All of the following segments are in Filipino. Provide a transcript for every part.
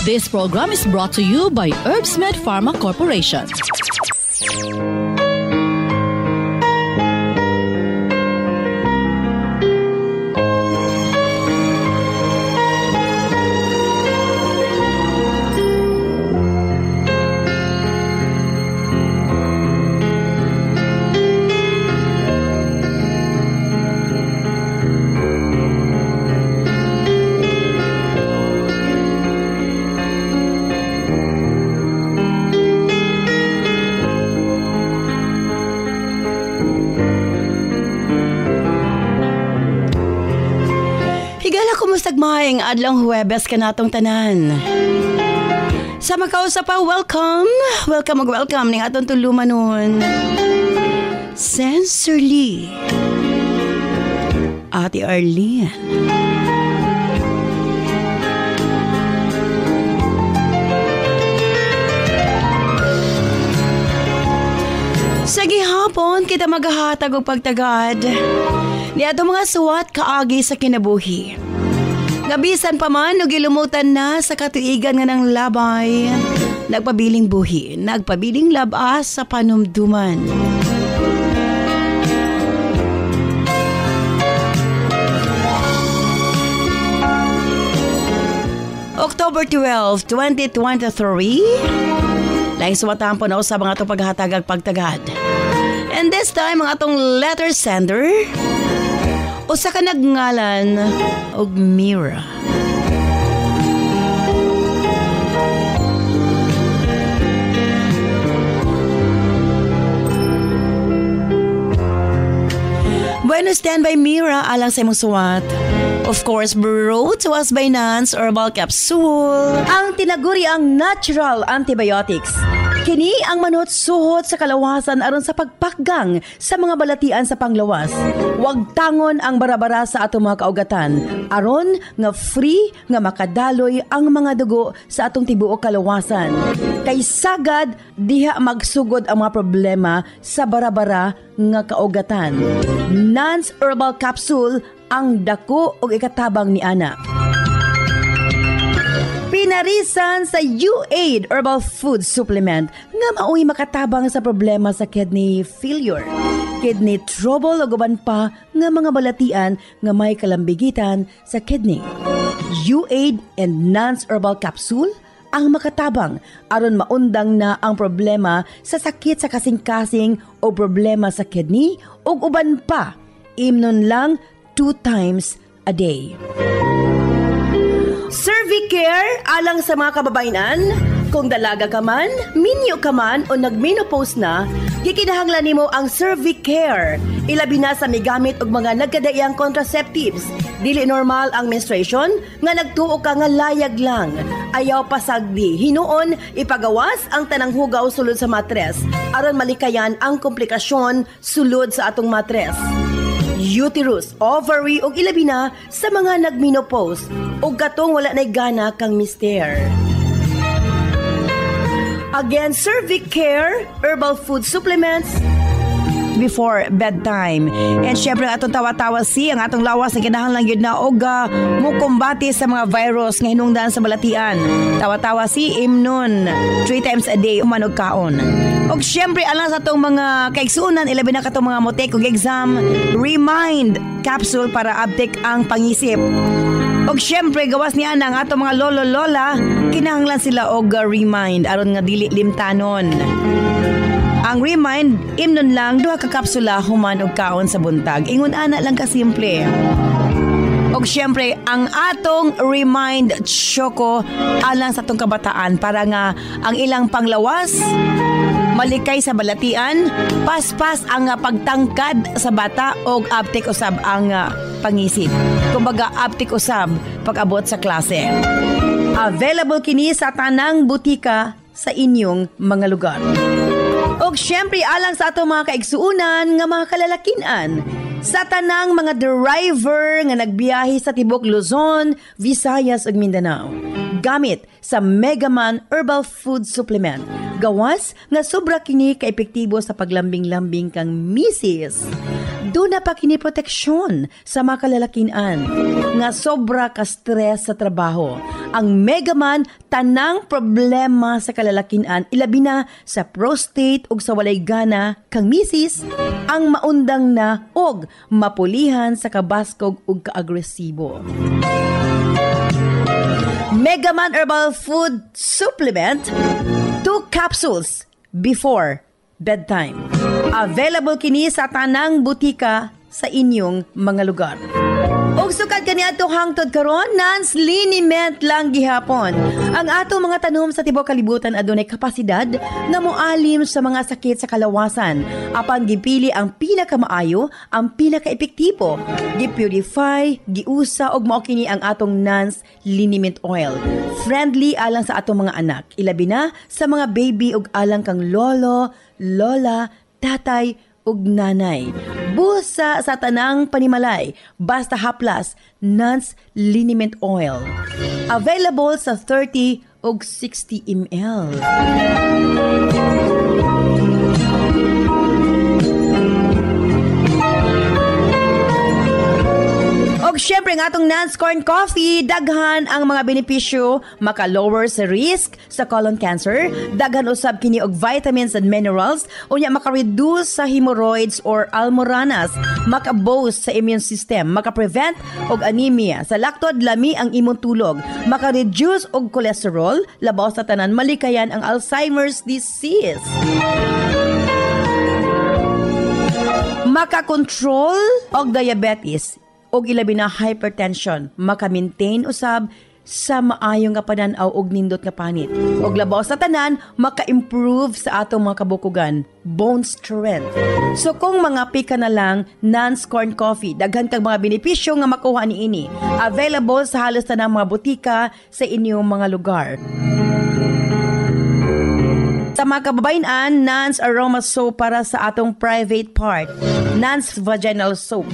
This program is brought to you by Herbsmed Pharma Corporation. Maayong adlong Huwebes ka natong tanan. Sa makausap pa, welcome ning atong tuluman nun. Sensorly, Ate Arlene. Sa gihapon, kita maghahatag og pagtagad ni ato mga suwat kaagi sa kinabuhi. Gabisan pa man o gilumutan na sa katuigan nga ng labay. Nagpabiling buhi, nagpabiling labas sa panumduman. October 12, 2023. Laing suwatahan po na sa mga itong paghatagag pagtagad. And this time, ang atong letter sender, usa ka nagngalan og Mira. Bueno, stand by Mira alang sa imong suwat. Of course, brought to us by Nance Herbal Capsule. Ang tinaguri ang natural antibiotics. Kini ang manot suhot sa kalawasan aron sa pagpakgang sa mga balatian sa panglawas. Huwag tangon ang barabara sa atong mga kaugatan aron nga free nga makadaloy ang mga dugo sa atong tibuok kalawasan. Kay sagad diha magsugod ang mga problema sa barabara nga kaugatan. Nance Herbal Capsule ang dako og ikatabang ni ana. Pinarisan sa U-Aid Herbal Food Supplement nga maoy makatabang sa problema sa kidney failure, kidney trouble o guban pa nga mga balatian nga may kalambigitan sa kidney. U-Aid and Nance Herbal Capsule ang makatabang aron maundang na ang problema sa sakit sa kasing-kasing o problema sa kidney o uban pa. Imnon lang 2 times a day. Cervicare alang sa mga kababainan. Kung dalaga ka man, minyo ka man o nagmenopause na, gikinahanglan nimo ang Cervicare. Ilabi na sa migamit og mga nagkadaiyang contraceptives. Dili normal ang menstruation nga nagtuo ka nga layag lang. Ayaw pasagdi. Hinuon ipagawas ang tanang hugaw sulod sa matres aron malikayan ang komplikasyon sulod sa atong matres. Uterus, ovary ug ilabi na sa mga nagmenopause ug katong wala nay gana kang mister. Again, Cervicare Herbal Food Supplements before bedtime. And syempre atong tawa-tawa ang atong lawas na kinahanglan gyud na og mukumbati sa mga virus nga hinungdan sa balatian. Tawa-tawa imnon 3 times a day umanog kaon. Og syempre alang sa atong mga kaigsuonan ilabi na katong mga motek og exam, Remind capsule para uptake ang pangisip. Og syempre gawas niya ang atong mga lolo-lola, kinahanglan sila og Remind aron nga dili limtanon. Ang Remind, imnon lang 2 ka kapsula human og kaon sa buntag. Ingon ana lang ka simple. Og syempre, ang atong Remind Choco alang sa atong kabataan para nga ang ilang panglawas malikay sa balatian, paspas ang pagtangkad sa bata og uptake usab ang pangisip. Kumbaga uptake usab pag-abot sa klase. Available kini sa tanang butika sa inyong mga lugar. Og syempre alang sa ato mga kaigsuunan nga mga kalalakinan, sa tanang mga driver nga nagbiyahe sa tibok Luzon, Visayas ug Mindanao. Gamit sa Megaman Herbal Food Supplement. Gawas nga sobra kini ka-epektibo sa paglambing-lambing kang misis. Doon na pa kini proteksyon sa mga kalalakian nga sobra ka stress sa trabaho. Ang Megaman tanang problema sa kalalakian ilabi na sa prostate ug sa walay gana kang misis ang maundang na og mapulihan sa kabaskog ug kaagresibo. Megaman Herbal Food Supplement 2 capsules before bedtime. Available kini sa tanang butika sa inyong mga lugar. Og sukad kaniya to hangtod karon Nance liniment lang gihapon. Ang ato mga tanom sa tibuok kalibutan adunay kapasidad nga moalim sa mga sakit sa kalawasan. Apan gipili ang pinakamaayo, ang pinakaepektibo. Gipurify, giusa og mao kini ang atong Nance liniment oil. Friendly alang sa atong mga anak, ilabi na sa mga baby ug alang kang lolo, lola, tatay ug nanay. Busa sa tanang panimalay, basta haplas, Nance liniment oil. Available sa 30 ug 60 ml. Og syempre nga atong Nance Corn Coffee, daghan ang mga benepisyo, maka-lower sa risk sa colon cancer, daghan usab kini og vitamins and minerals, unya maka-reduce sa hemorrhoids or almoranas, maka-boost sa immune system, maka-prevent og anemia, sa laktod lami ang imong tulog, maka-reduce og cholesterol, labaw sa tanan malikayan ang Alzheimer's disease. Maka-control og diabetes, og ilabi na hypertension, maka-maintain usab sa maayo nga panan-aw og nindot nga panit. Og labaw sa tanan, maka-improve sa atong mga kabukugan, bone strength. So kung mga pika na lang, Nance Corn Coffee, daghan kag mga benepisyo nga makuha niini. Available sa halos tanang mga butika sa inyong mga lugar. Sa mga kababayan, Nance Aroma Soap para sa atong private part. Nance Vaginal Soap.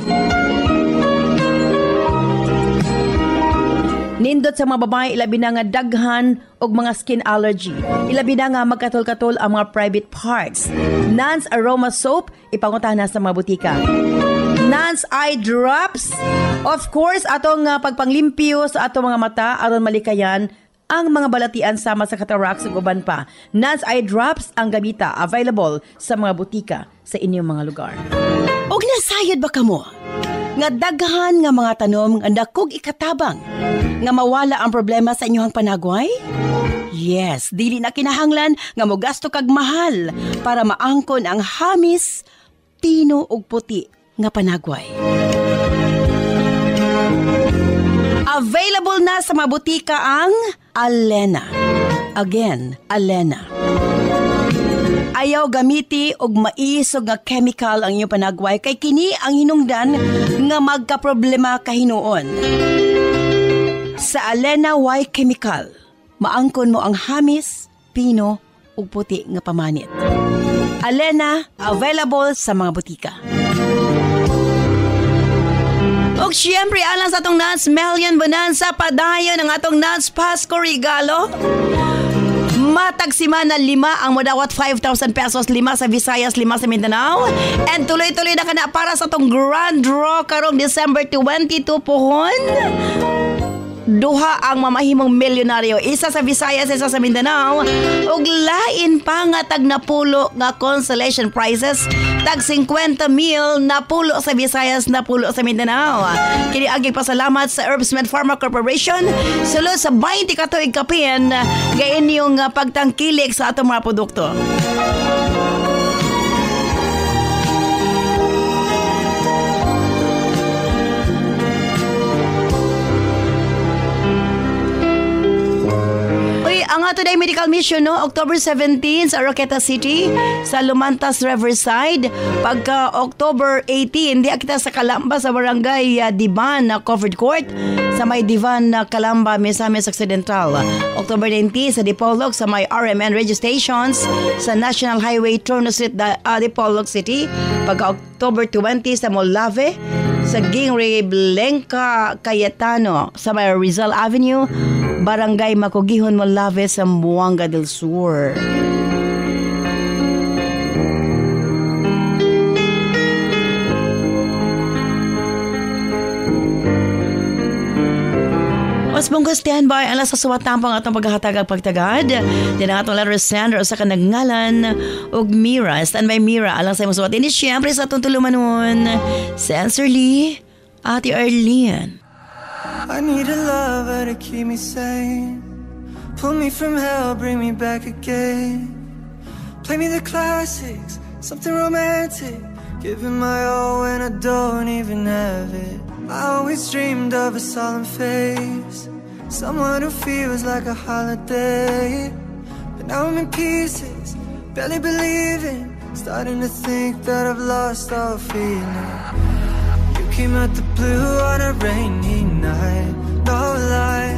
Nindot sa mga babae, ilabi na nga daghan og mga skin allergy. Ilabi na nga magkatol-katol ang mga private parts. Nance Aroma Soap, ipanguntahan na sa mga butika. Nance Eye Drops, of course, atong pagpanglimpyo sa atong mga mata aron malikayan ang mga balatian sama sa cataracts ug uban pa. Nance Eye Drops ang gamita, available sa mga butika sa inyong mga lugar. Og nasayod ba kamo? Nga daghan nga mga tanom nga dakog ikatabang nga mawala ang problema sa inyong panagway? Yes, dili na kinahanglan nga mogasto kag mahal para maangkon ang hamis, tino ug puti nga panagway. Available na sa mga butika ang Alena. Again, Alena. Ayaw gamiti og maisog nga chemical ang inyong panagway kay kini ang hinungdan nga magkaproblema kahinuon. Sa Alena Y Chemical, maangkon mo ang hamis, pino ug puti nga pamanit. Alena, available sa mga butika. Og syempre alang sa atong Nance Melian Bonanza, padayon ang atong Nance Pasko Regalo. Matag simana 5 ang modawat 5,000 pesos, 5 sa Visayas, 5 sa Mindanao. And tuloy-tuloy na kana para sa tong grand draw karong December 22 pohon. Duha ang mamahimong milyonaryo, isa sa Visayas, isa sa Mindanao. Ug lain pa nga tag napulo nga consolation prizes, tag 50,000 napulo sa Visayas, napulo sa Mindanao. Kini aging pasalamat sa Herbsmed Pharma Corporation sulod sa 20 ka tuig kapin nga inyong pagtangkilik sa atong mga produkto. Ang ato day medical mission no, October 17 sa Roqueta City, sa Lumantas Riverside. Pagka October 18, di kita sa Calamba sa barangay Divan na covered court. Sa may Divan na Calamba, Misamis Occidental. October 19 sa Dipolog sa may RMN registrations sa National Highway Torno Street, Dipolog City. Pagka October 20 sa Molave, sa Gingrey Blanca Cayetano sa may Rizal Avenue, Barangay Macugihon, Molave sa Buanga del Sur. Yes, mong standby alas sa suwatang pang atong paghahatag pagtagad. Din ang atong letter sender sa kanagnalan og Mira. Standby Mira alang sa imong suwat. Hindi siyempre sa atong tulumanon. Sincerely, Ate Arlene. I need a lover to keep me sane. Pull me from hell, bring me back again. Play me the classics, something romantic. Giving my all when I don't even have it. I always dreamed of a solemn face, someone who feels like a holiday. But now I'm in pieces, barely believing, starting to think that I've lost all feeling. You came out the blue on a rainy night, no lie,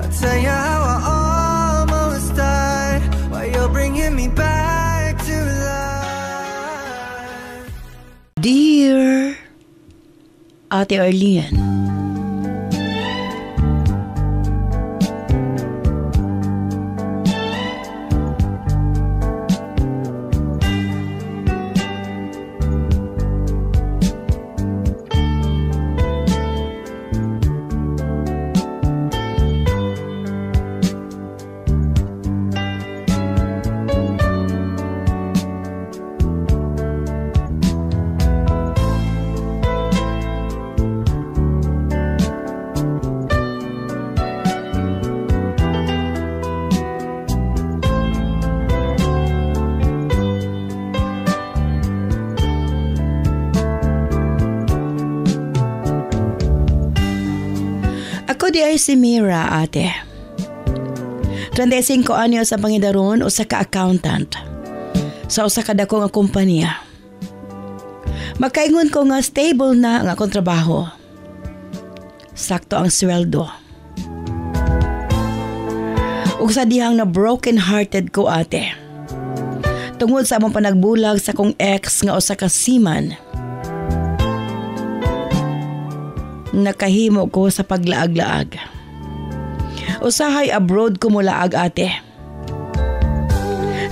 I'll tell you how I almost died, while you're bringing me back to life. Dear Ate Arlene, di ay si Mira, ate. 25 anyos sa pangidaron o sa ka-accountant sa usa ka dako nga kumpanya. Makaingon ko nga stable na ang akong trabaho. Sakto ang sweldo. Ug sa dihang na broken-hearted ko, ate. Tungod sa among panagbulag sa kong ex nga usa ka seaman. Nakahimo ko sa paglaag-laag. Usahay abroad ko mulaag, ate.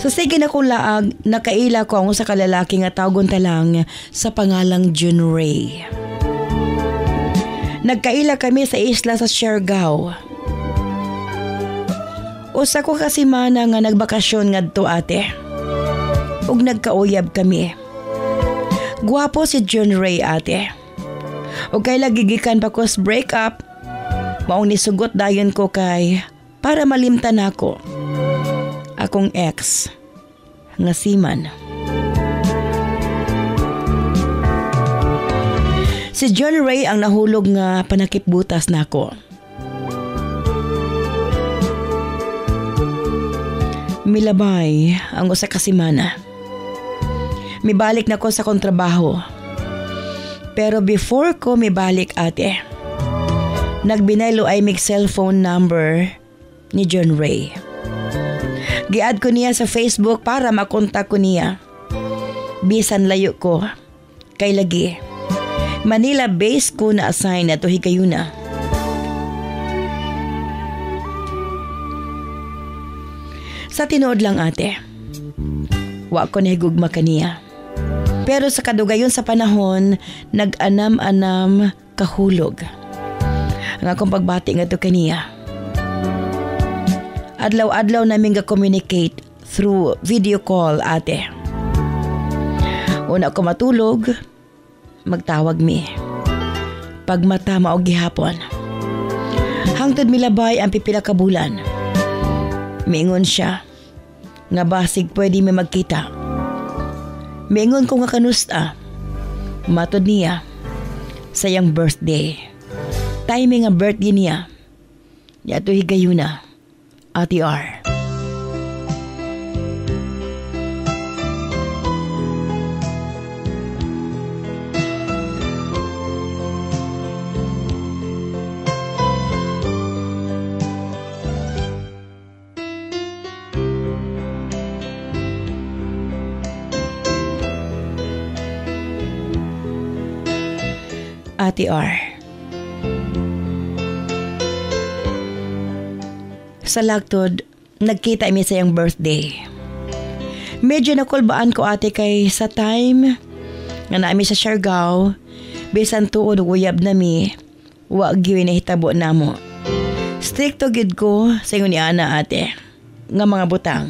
Sa sige na kong laag, nakaila ko ang usa ka lalaki nga tawgon ta lang sa pangalang John Ray. Nagkaila kami sa isla sa Siargao. Usa ko kasi mana nga nagbakasyon ngadto, ate. Ug nagkauyab kami. Guwapo si John Ray, ate. O kay lagigikan pa ko sa break-up, maong nisugot dayon ko kay para malimtan ako. Akong ex, nga seaman. Si John Ray ang nahulog nga panakipbutas nako. Milabay ang usa ka semana. Mibalik na ko sa kontrabaho. Pero before ko mibalik, ate, nagbinaylo ay mig cellphone number ni John Ray. Giad ko niya sa Facebook para makontak ko niya. Bisan layo ko, kay lagi. Manila base ko na assign na to higayuna. Sa tinuod lang, ate, wa ko nahigugma kaniya. Pero sa kadugayon sa panahon, nag-anam-anam kahulog. Ang akong pagbati nga to kaniya. Adlaw-adlaw namin ga-communicate through video call, ate. Una ko matulog, magtawag mi. Pagmata maog gihapon. Hangtod milabay ang pipila ka bulan. Miingon siya, nga basig pwede mi magkita. Miingon ko nga kanusta. Matod niya, sayang birthday. Timing ang birthday niya. Yato higayuna, Ate R. Ate R. Sa lagtod, nagkita imi sa iyang birthday. Medyo nakulbaan ko, ate, kay sa time nga naami sa Siargao, bisan tuod uyab nami, wa gyud na hitabo namo. Stricto gid ko sa ingon ni ana ate nga mga butang.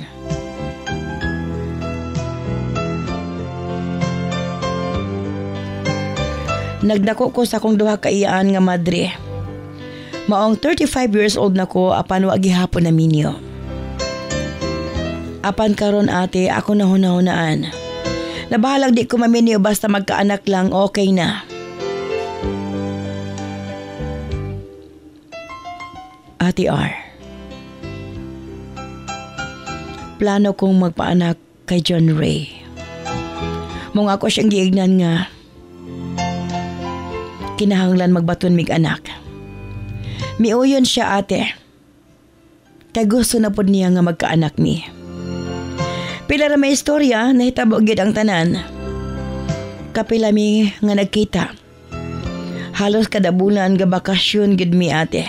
Nagdako ko sa akong duha ka iyaan nga madre. Maong 35 years old na ko apan wa gihapon na minyo. Apan karon ate ako nahuna-hunaan. Nabahalag di ko maminyo basta magkaanak lang okay na. Ate R. Plano kong magpaanak kay John Ray. Mong ako siyang giignan nga kinahanglan magbaton mig anak. Miuyon siya ate. Kay gusto na pod niya nga magkaanak mi. Pila ra may istorya nahitabo gyud ang tanan. Kapila mi nga nagkita. Halos kada bulan ga bakasyon gyud mi ate.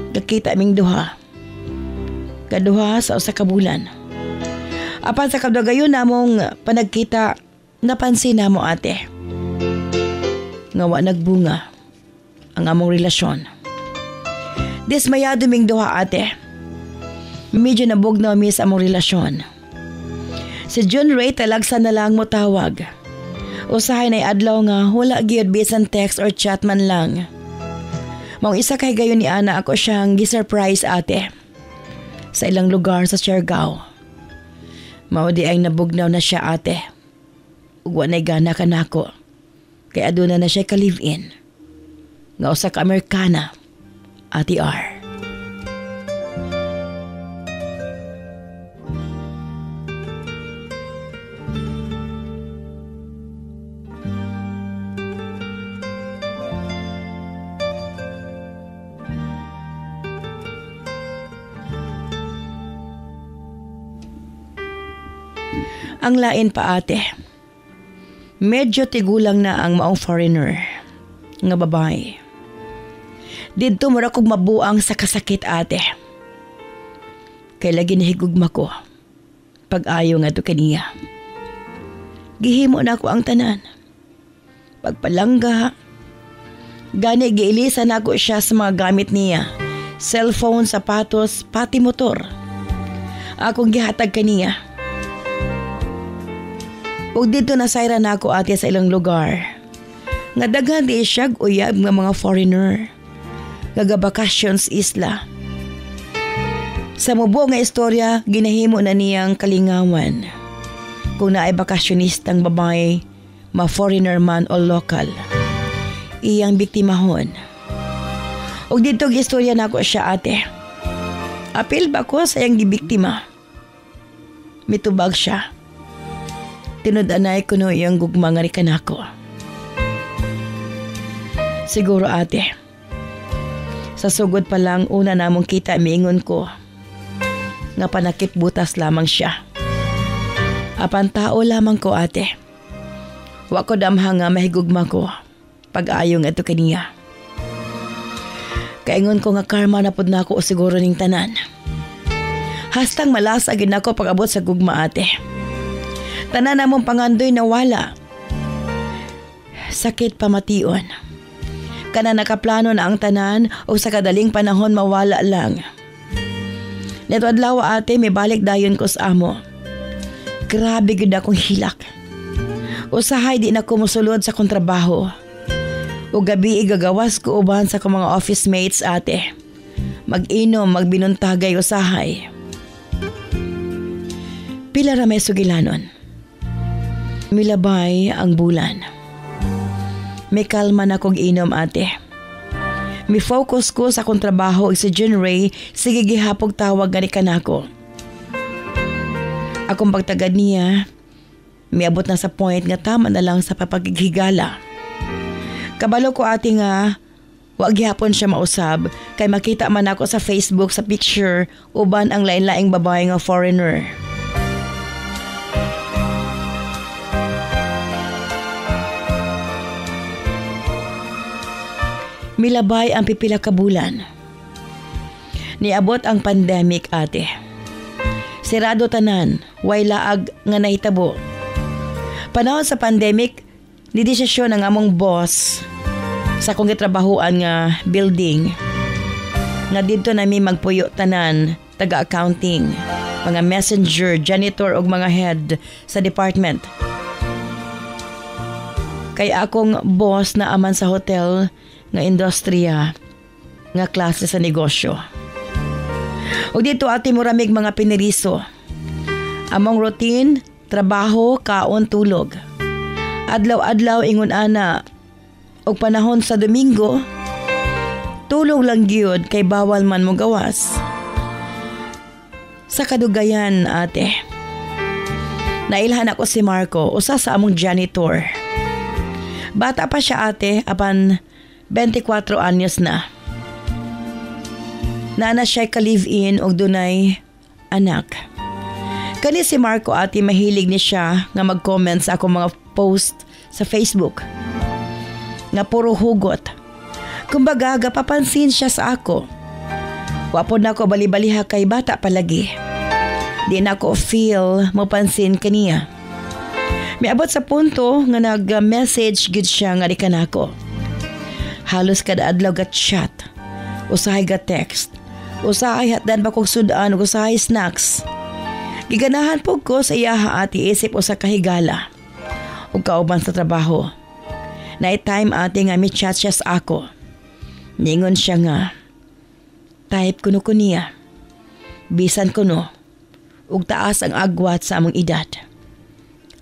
Nagkita ming duha. Kaduha sa usa ka bulan. Apan sa kadagayon namong panagkita napansin namo ate. Nga wa nagbunga ang among relasyon. Dismayado ming duha ate. Medyo nabugnaw mi sa among relasyon. Si John Ray talagsa na lang mo tawag. Usahay na'y adlaw nga wala gyud bisan text or chat man lang. Maong isa kay gayon ni ana ako siyang gi-surprise ate. Sa ilang lugar sa Siargao. Mao di ay nabugnaw na siya ate. Ug wa nay gana kanako. Kay aduna na siya ka-live-in. Nga usa ka Amerikana, Ate R. Ang lain pa ate. Medyo tigulang na ang maong foreigner nga babae. Didto mura kog mabuang sa kasakit ate. Kay lagi nahigugma ko pag-ayo nga to kaniya. Gihimo na ako ang tanan. Pagpalangga, gani giilisan ako siya sa mga gamit niya. Cellphone, sapatos, pati motor. Akong gihatag kaniya. Ug dito nasayra na ako ate sa ilang lugar. Nga daghan di siya uyab nga mga foreigner. Gagabakasyons isla. Sa mubo nga istorya, ginahimo na niyang kalingawan. Kung naay bakasyonistang babae, ma-foreigner man o local. Iyang biktimahon. Ug dito istorya na ako siya ate. Apil ba ko sa iyang gibiktima? Mitubag siya. Tinud-anay ko no iyang gugma nga rikan ako. Siguro ate, sa sugod pa lang una namong kita miingon ko nga panakip butas lamang siya. Apan tao lamang ko ate. Wa ko damha nga mahigugma ko pag-ayo nga ito kaniya. Kaingon ko nga karma na pud nako siguro ning tanan. Hastang malasa gid nako pag-abot sa gugma ate. Tanan namong pangandoy na wala. Sakit pamation. Kana nakaplano na ang tanan o sa kadaling panahon mawala lang. Neto adlaw ate may balik dayon ko sa amo. Grabe gud akong hilak. Usahay di na ko mosulod sa kontrabaho. O gabi igagawas ko uban sa kong mga office mates ate. Mag-inom, magbinuntagay usahay. Pila ra may sugilanon. Milabay ang bulan. May kalma na kong inom ate. May focus ko sa akong trabaho ug si John Ray sige gihapog tawag gani kanako. Akong pagtagad niya, miabot na sa point nga tama na lang sa papaghigala. Kabalo ko ate nga, wag gihapon siya mausab kay makita man ako sa Facebook sa picture uban ang lain-laing babae nga foreigner. Milabay ang pipila ka bulan. Niabot ang pandemic ate. Sirado tanan, way laag nga nahitabo. Panahon sa pandemic, nidesisyon ang among boss sa kong gitrabahoan nga building Nga dito nami magpuyo tanan, taga-accounting, mga messenger, janitor o mga head sa department. Kay akong boss na aman sa hotel nga industriya nga klase sa negosyo. O dito ati muramig mga piniriso. Among routine, trabaho, kaon, tulog. Adlaw-adlaw ingon ana og panahon sa Domingo, tulog lang gyud kay bawal man mo gawas. Sa kadugayan ate, nailhan ako si Marco, usa sa among janitor. Bata pa siya ate, apan 24 anyos na. Naana siya ka-live-in og dunay anak. Kani si Marco ate, mahilig ni siya nga mag-comment sa akong mga post sa Facebook. Nga puro hugot. Kumbaga, gapapansin siya sa ako. Wapod na ko bali-baliha kay bata palagi. Di na ko feel mapansin kaniya. May abot sa punto nga nag-message gid siya nga di kanako. Halos kada adlaw ga chat. Usahay ga text. Usahay hatdan pa kong sudan ug usahay snacks. Giganahan po ko sa iyaha ati isip usa ka higala. Ug kauban sa trabaho. Night time ati nga mi chat siya sa ako. Ningon siya nga, type kuno ko niya. Bisan kuno, ug taas ang agwat sa among edad.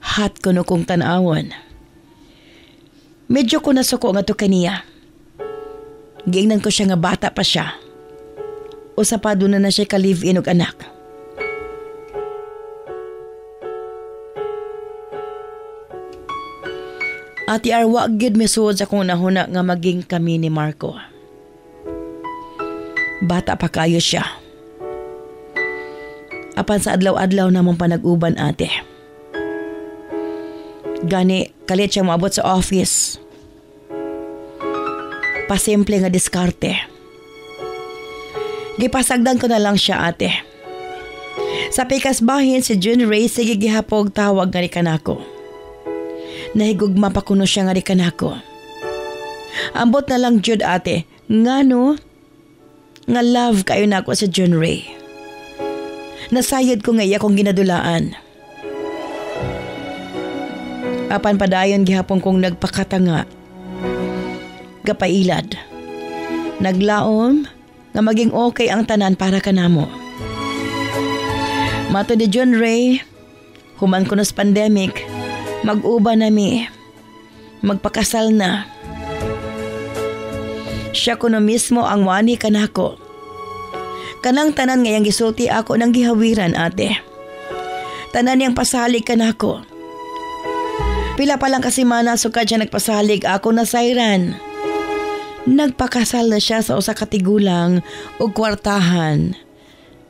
Hat kuno kong tanawon. Medyo ko nasuko nga to kaniya. Giingnan ko siya nga bata pa siya. Usa pa doon na siya ka-live-in og anak. Ati arwa gid misuod sa kong nahuna nga maging kami ni Marco. Bata pa kayo siya. Apan sa adlaw-adlaw namang panag-uban ate. Gani, kalit siya maabot sa office. Pasimple nga diskarte. Gipasagdan ko na lang siya ate. Sa pikas bahin si June Ray sige gihapog tawag nga ni kanako. Nahigugma pa kuno siya nga ni kanako. Ambot na lang jud ate, ngano nga love kayo na ako sa June Ray. Nasayod ko nga iya kong ginadulaan. Apan padayon gihapon kong nagpakatanga. Gapailad. Naglaom nga maging okay ang tanan para kanamo. Mato ni June Ray, human kuno sa pandemic, mag-uba nami. Magpakasal na. Siya kuno mismo ang wani kanako. Kanang tanan ngayang gisulti ako ng gihawiran ate. Tanan niyang pasalig kanako. Pila pa lang kasi mana sukad siya nagpasalig ako na sayran. Nagpakasal na siya sa usa ka tigulang o kwartahan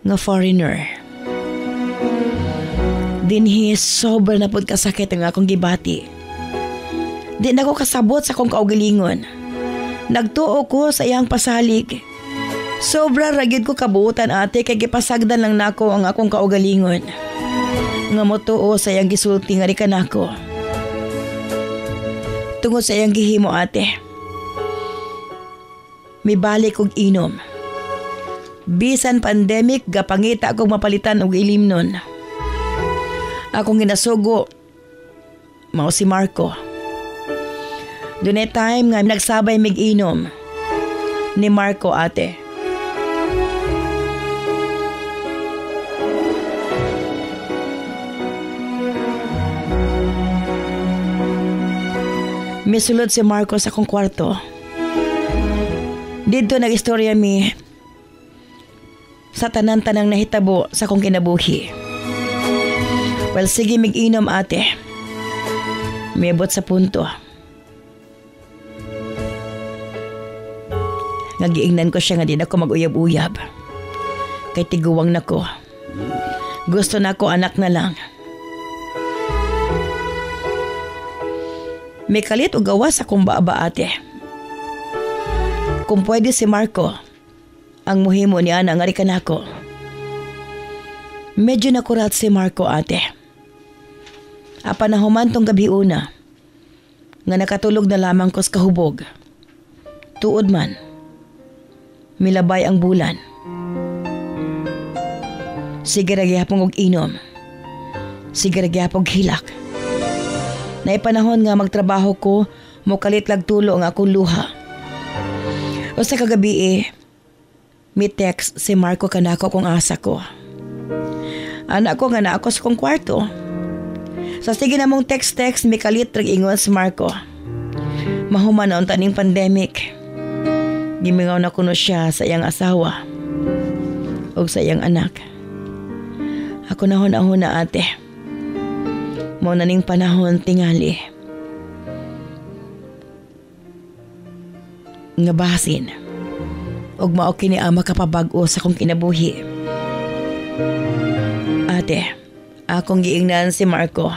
nga foreigner. Dinhi sobra na pud kasakit ang akong gibati. Di na ko kasabot sa akong kaugalingon. Nagtuo ko sa iyang pasalig. Sobra ragid ko kabuutan ate kay gipasagdan lang nako ang akong kaugalingon. Nga motuo sa iyang gisulti nga ri kanako. Tungod sa iyang gihimo ate. Mibalik og inom. Bisan pandemic gapangita akong mapalitan og ilimnon. Akong ginasugo mao si Marco. Dunay time nga nagsabay mig-inom ni Marco ate. Misulod si Marco sa akong kwarto. Dito nag-istorya mi sa tanan-tanang nahitabo sa akong kinabuhi. Well, sige mig-inom ate. Miabot sa punto. Nagiingnan ko siya nga din ako mag-uyab-uyab. Kay tiguwang na ko. Gusto na ko anak na lang. May kalit o gawas akong baaba ate. Kung pwede si Marco, ang muhimo niya na nga rikan ako. Medyo nakurat si Marco ate. Apa na human tong gabi una, nga nakatulog na lamang ko sa kahubog. Tuod man, Milabay ang bulan. Sige ra gyapon og inom. Sige ra gyapon og hilak. Naipanahon nga magtrabaho ko, mokalit lag tulo ang akong luha. O sa kagabi may text si Marco kanako kung asa ko. Anak ko nga na ako sa kong kwarto. Sa sige namong text may kalit rag ingon si Marco. Mahuman na ang taning pandemic. Gimingaw na kuno siya sa iyang asawa o sa iyang anak. Ako na huna ate. Mo na ning panahon tingali. Nga basin. Og mao kini ang makapabag-o sa kong kinabuhi. Ate, akong giingnan si Marco.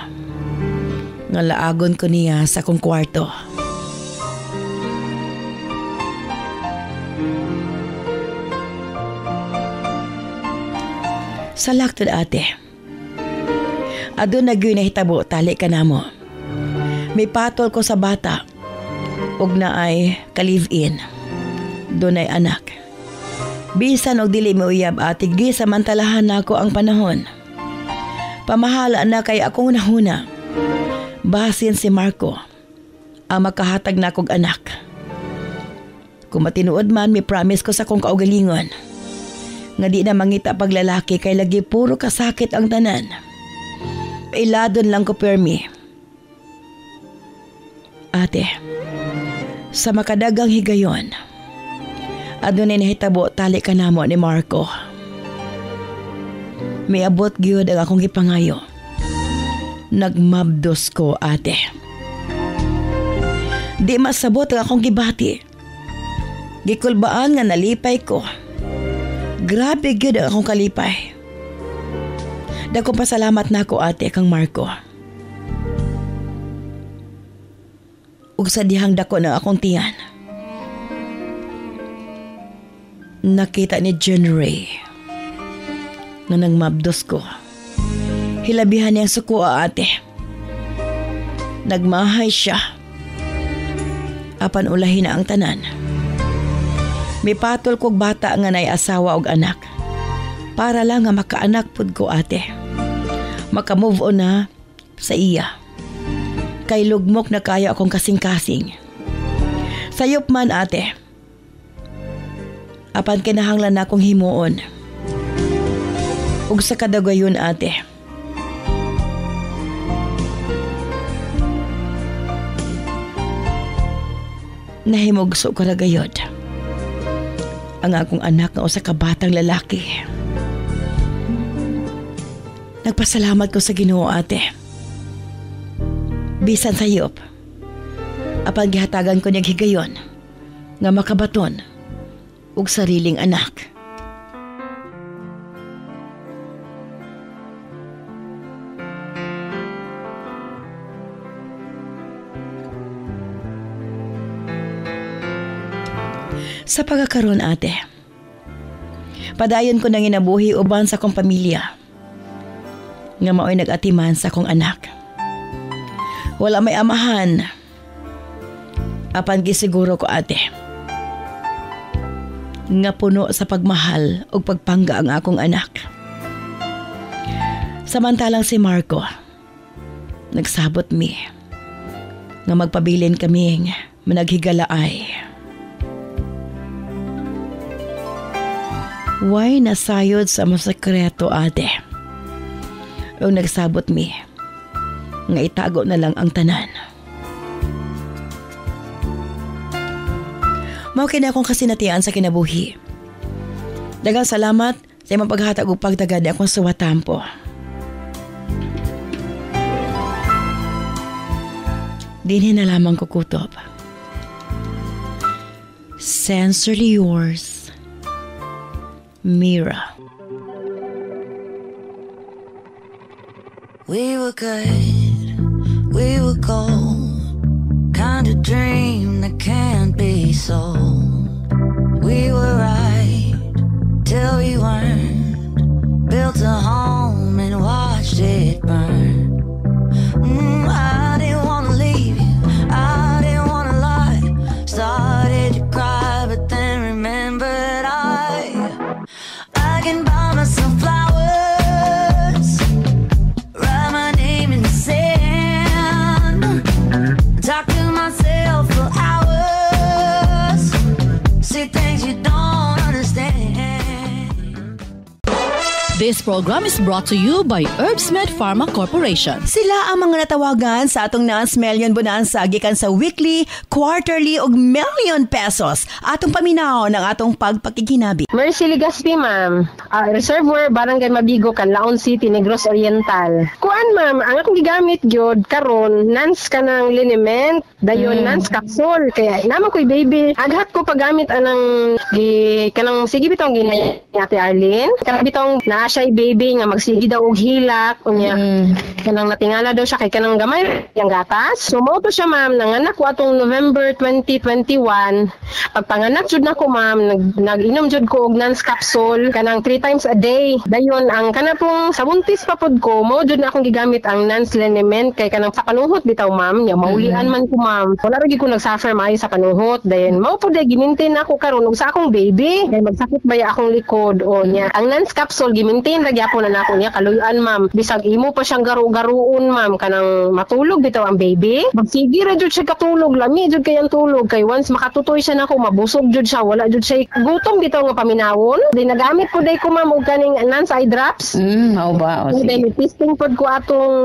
Nga laagon ko niya sa kong kwarto. Sa laktod ate. Adun na gyud nahitabo tali ka namo. May patol ko sa bata. Og na ay ka-live-in. Doon ay anak. Bisan og dili mo uyab ate, gisamantalahan nako ang panahon. Pamahala na kay akong nahuna. Basin si Marco ang makahatag na kog anak. Kung matinuod man, may promise ko sa kong kaugalingon nga di na mangita paglalaki kay lagi puro kasakit ang tanan. Iladon lang ko permi. Ate, sa makadagang higayon, adunay nahitabo tali ka namo ni Marco. May abot gyud ang akong gipangayo. Nagmabdos ko ate. Di masabot ang akong gibati. Gikulbaan nga nalipay ko. Grabe gyud ang akong kalipay. Dagkong pasalamat na ako ate kang Marco. Ug sa dihang dako ng akong tiyan. Nakita ni John Ray na nangmabdos ko. Hilabihan niyang suko ate. Nagmahay siya. Apan ulahin na ang tanan. May patol kog bata nga nay asawa og anak. Para lang nga makaanak pud ko ate. Maka-move on na sa iya. Kay lugmok na kaya akong kasing-kasing. Sayop man ate. Apan kinahanglan na akong himuon. Ug sa kadagayon ate. Nahimugso ko ragayod. Ang akong anak nga usa ka batang lalaki. Nagpasalamat ko sa Ginoo ate. Bisan sayop. Apan gihatagan ko niyang higayon nga makabaton ug sariling anak. Sa pagkakaroon ate, padayon ko nang inabuhi uban sa kong pamilya nga mao'y nag-atiman sa kong anak. Wala may amahan. Apan gisiguro ko ate nga puno sa pagmahal o pagpangga ang akong anak. Samantalang si Marco nagsabot mi nga magpabilin kaming managhigalaay. Why nasayod sa masekreto ate? O nagsabot mi nga itago na lang ang tanan. Mao kini akong kasinatian sa kinabuhi. Daghang salamat sa imong paghatag ug pagtagad akong suwatampo. Dinhi na lamang kukutob. Sincerely yours, Mira. We were good, we were gold, kind of dream that can't be sold. We were right till we weren't, built a home and watched it burn. I didn't wanna leave you, I didn't wanna lie. Started to cry but then remembered I This program is brought to you by Herbsmed Pharma Corporation. Sila ang mga natawagan sa atong Nance Million Bonanza gikan sa weekly, quarterly ug million pesos atong paminaw ng atong pagpakikinabi. Mercy Legaspi, ma'am. Reservoir, Barangay Mabigo, Canlaon City, Negros Oriental. Kuan, ma'am, ang akong gigamit gyud karon Nance kanang liniment, dayon Nance capsule. Kaya naman ko'y baby. Aghat ko paggamit anang kanang sige bitong ginay Ate Arlene. Kanang bitong na siya baby nga magsigi daw og hilak unya kanang natingala daw siya kay kanang gamay yang gatas. So mo to siya, ma'am, nanganak ko atong November 2021. Pagpanganak jud nako, ma'am, nag-inom jud ko og Nance capsule kanang 3 times a day. Dayon ang kana pong sa buntis pa pod ko mo jud na akong gigamit ang Nance liniment kay kanang sa panuhot bitaw, ma'am, nya maulian man ko, ma'am. Wala ra gyud ko nag-suffer maayo sa panuhot. Dayon mao pod gimintin ako karon og sa akong baby kay magsakit baya akong likod o nya. Ang Nance capsule gimintin ra gyapon na nako niya kaluyan, ma'am. Bisag imo pa siyang garu-garuon, ma'am, kanang matulog bitaw ang baby. Magsige ra jud siya katulog, lami jud kay ang tulog kay once makatutoy siya nako mabusog jud siya, wala jud siya gutom bitaw nga paminawon. Di nagamit ko day ko, ma'am, og kaning Nance eye drops. Mao ba? O, sige. Then testing pod ko atong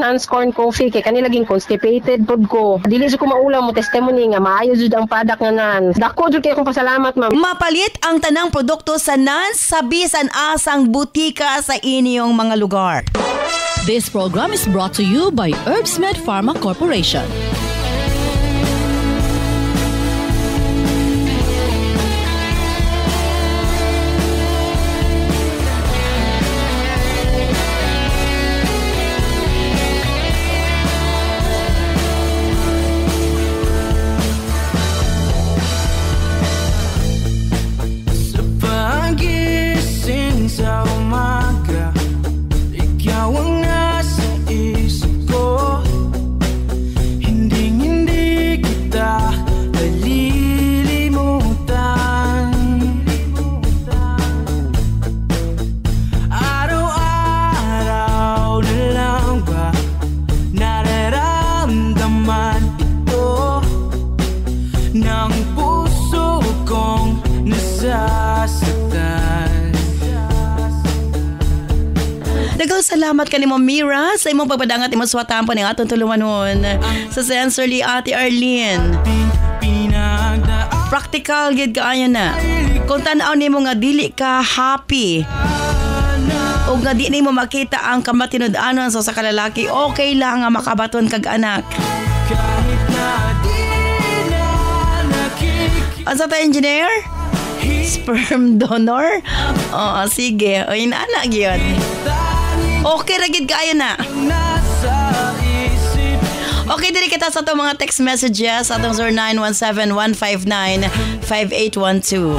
Nance corn coffee kay kanila laging constipated pod ko. Dili jud ko maulaw mo testimony nga maayo jud ang product nga Nance. Dako jud kay akong pasalamat, ma'am. Mapalit ang tanang produkto sa Nance sa bisan asang butika sa inyong mga lugar. This program is brought to you by Herbsmed Pharma Corporation. Sa umaga, ikaw ang nasa isip ko. Hindi kita nalilimutan. Araw-araw na lang ba nararamdaman ito ng puso kong nasasaktan. Daghang salamat kanimo, Mira, sa imong pagpadangat imong suwatan po ning atong tulumanon sa Sensorly Ate Arlene. Practical gid kaayo na. Kung tan-aw nimo nga dili ka happy o nga di nimo makita ang kamatinud-anon sa kalalaki, okay lang nga makabaton kag anak. Asa ta, engineer? Sperm donor? Oo, sige. O, inaanak yun. Okay, ragid kaayo na. Okay, dili kita sa itong mga text messages sa itong 0917-159-5812.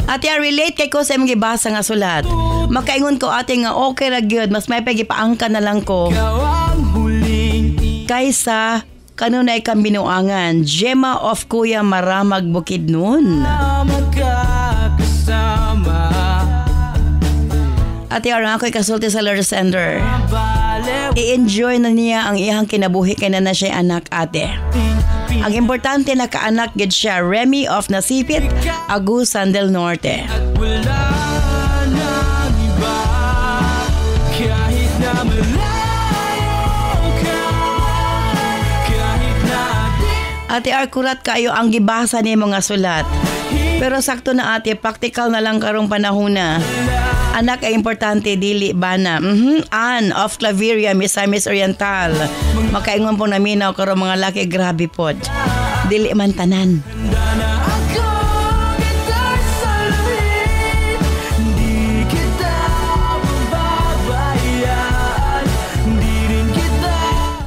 Ate, relate kay ko sa imong gibasa nga sulat. Makaingon ko, ate, nga okay ra gyud, mas may pagipaangka na lang ko kaysa kanunay kang binuangan. Gemma of Kuya Maramag Bukidnon. Ate, arang ako'y kasulti sa Lord Sender. I-enjoy na niya ang iyang kinabuhi kay na siya anak, ate. Ang importante na kaanak gid siya, Remy of Nasipit, Agusan del Norte. Ate, kurat kayo ang gibasa ni mga sulat. Pero sakto na, ate, practical na lang karong panahon na. Anak ay importante, dili bana. Ann of Claveria, Misamis Oriental. Makaingon po naminaw karong mga laki, grabe pod. Dili man tanan.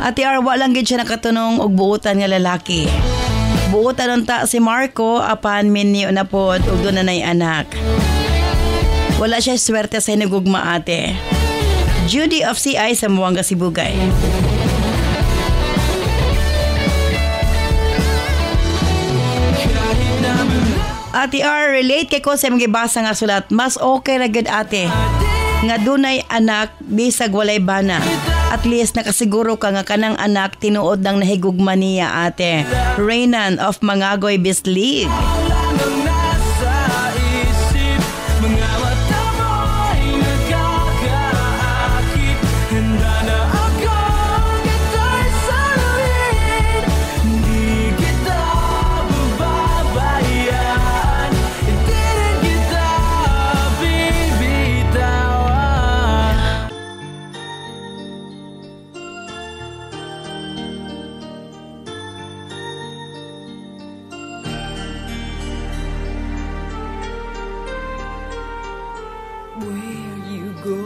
Ate Arwa lang gid siya nakatunong og buutan nga lalaki. Buutan unta si Marco apan minyo na pod ug doon na nay anak. Wala siya swerte sa hinugugma, ate. Judy of CI sa Muanga, Sibugay. Ate R, relate kay ko sa mga basa nga sulat. Mas okay ra gid, ate, nga dunay anak bisag walay bana. At least nakasiguro ka nga kanang anak tinuod ng nahigugma niya ate. Reynan of Mangagoy Bislig. Where you go,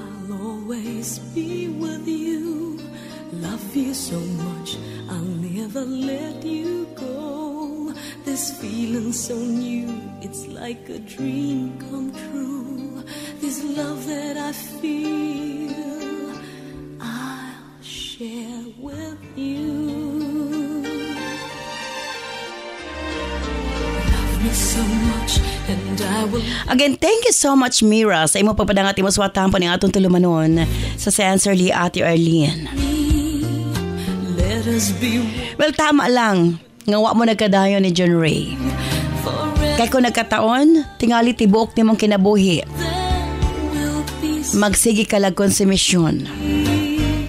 I'll always be with you. Love you so much, I'll never let you go. This feeling so new, it's like a dream come true. This love that I feel, I'll share with you. Love me so much, and I will. Again, thank you so much, Mira, sa imo pagpadangat imo swatan po ning atong tulumanon sa Sincerely Ate Arlene. Let us be Well, tama lang nga wa mo nagkadayon ni John Ray. forever. Kay kung nagkataon, tingali tibuok nimong kinabuhi. Will be Magsigi ka lag konsumisyon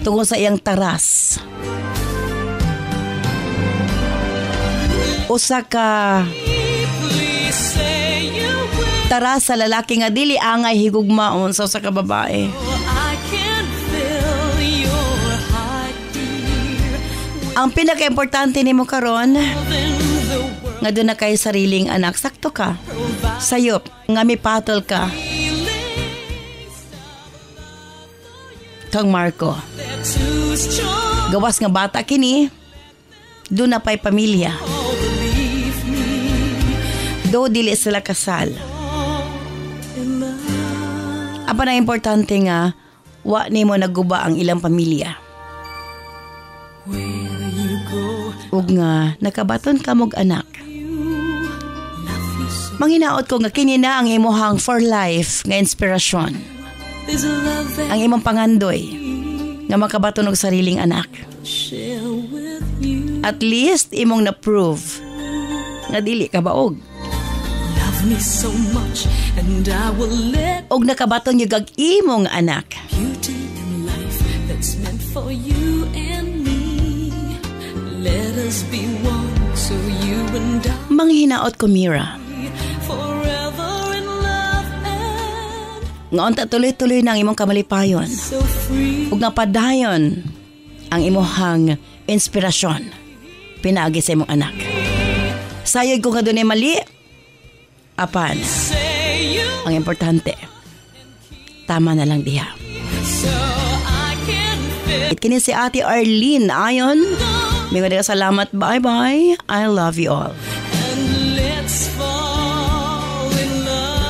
tungod sa iyang taras. Usa ka Please say you will. taras sa lalaki nga dili angay higugmaon sa usa ka babae. I can feel your heart beat Ang pinaka-importante nimo karon within the world. nga doon na kay sariling anak, sakto ka. Sayop, nga mipatol ka. Kang Marco, Too strong, gawas nga bata kini, doon na pa'y pamilya. believe me. Do dili sila kasal. In love, Apa na importante nga, wa nimo naguba ang ilang pamilya. where you go, Ug nga, nakabaton ka mog anak. love you so. Manginaot ko nga kini na ang imuhang for life nga inspirasyon. There's a love that Ang imong pangandoy nga makabaton og sariling anak. I share with you. At least imong na-prove nga dili ka baog. Love me so much, and I will let Og nakabaton yung imong anak. beauty in life that's meant for you and me. Let us be one, so you and I Manghinaot ko, Mira. forever in love and Nga unta tuloy-tuloy na ang imong kamalipayon. so free. Ug napadayon ang imuhang inspirasyon pinaagi sa imong anak. Sayod ko nga dunay mali. Apan, Say you ang importante, tama na lang diha. so I can feel. Kini si Ate Arlene ayon. May salamat. Bye-bye. I love you all. And let's fall in love.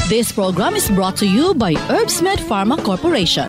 This program is brought to you by Herbsmed Pharma Corporation.